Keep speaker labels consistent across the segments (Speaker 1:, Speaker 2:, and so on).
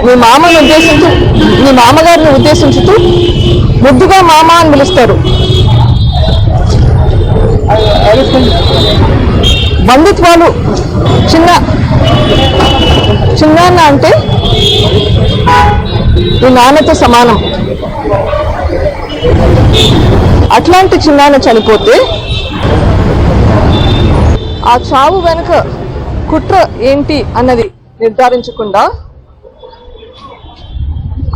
Speaker 1: మీ మామను ఉద్దేశించు మీ మామగారిని ఉద్దేశించుతూ ముద్దుగా మామ అని పిలుస్తారు. బంధుత్వాలు చిన్నాన్న అంటే ఈ నాన్నతో సమానం. అట్లాంటి చిన్నాన్న చనిపోతే ఆ చావు వెనుక కుట్ర ఏంటి అన్నది నిర్ధారించకుండా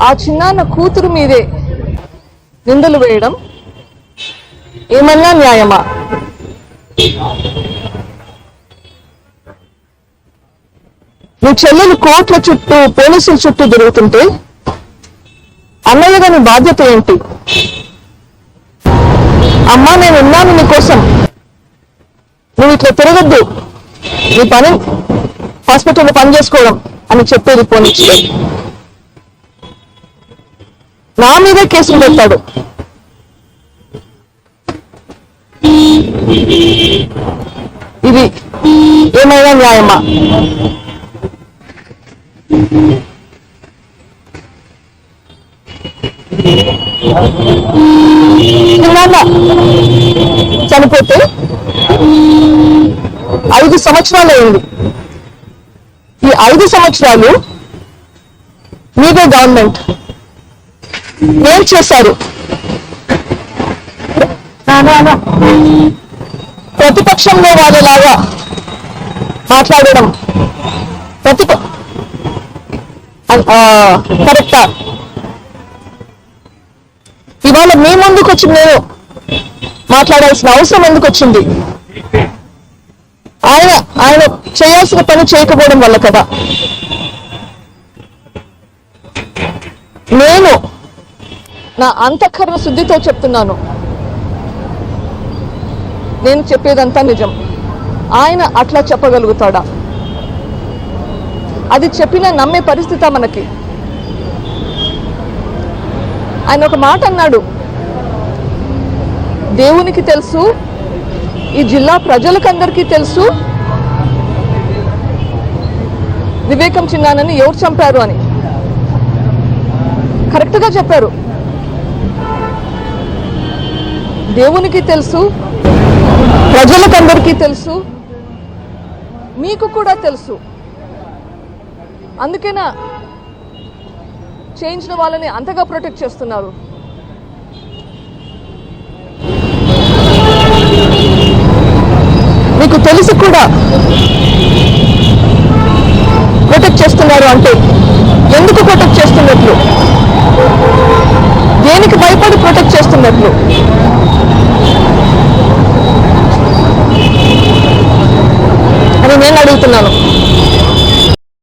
Speaker 1: ఆ చిన్నాన్న కూతురు మీదే నిందలు వేయడం ఏమన్నా న్యాయమా? నీ చెల్లెలు కోర్టుల చుట్టూ పోలీసుల చుట్టూ తిరుగుతుంటే అన్నయ్యగా నీ బాధ్యత ఏంటి? అమ్మా నేను ఉన్నాను నీకోసం, నువ్వు ఇట్లా తిరగద్దు, నీ పని హాస్పిటల్లో పని చేసుకోవడం అని చెప్పేది పోలీసులు. నా మీదే కేసులు పెడతాడు. ఇది ఏమైనా న్యాయమా? చనిపోతే 5 సంవత్సరాలు అయింది. ఈ 5 సంవత్సరాలు మీదే గవర్నమెంట్ ఏం చేశారు? ప్రతిపక్షంలో వాళ్ళలాగా మాట్లాడడం కరెక్టా? ఇవాళ మీ ముందుకు వచ్చి నేను మాట్లాడాల్సిన అవసరం ఎందుకు వచ్చింది? ఆయన చేయాల్సిన పని చేయకపోవడం వల్ల కదా. నేను నా అంతఃకరణ శుద్ధితో చెప్తున్నాను, నేను చెప్పేదంతా నిజం. ఆయన అట్లా చెప్పగలుగుతాడా? అది చెప్పినా నమ్మే పరిస్థితి మనకి. ఆయన ఒక మాట అన్నాడు, దేవునికి తెలుసు, ఈ జిల్లా ప్రజలకందరికీ తెలుసు వివేకం చిన్నానని ఎవరు చంపారు అని. కరెక్ట్గా చెప్పారు. దేవునికి తెలుసు, ప్రజలకందరికీ తెలుసు, మీకు కూడా తెలుసు. అందుకేనా చేయించిన వాళ్ళని అంతగా ప్రొటెక్ట్ చేస్తున్నారు. మీకు తెలిసి కూడా ప్రొటెక్ట్ చేస్తున్నారు అంటే ఎందుకు ప్రొటెక్ట్ చేస్తున్నట్లు? దేనికి భయపడి ప్రొటెక్ట్ చేస్తున్నట్లు? అని నేను అడుగుతున్నాను.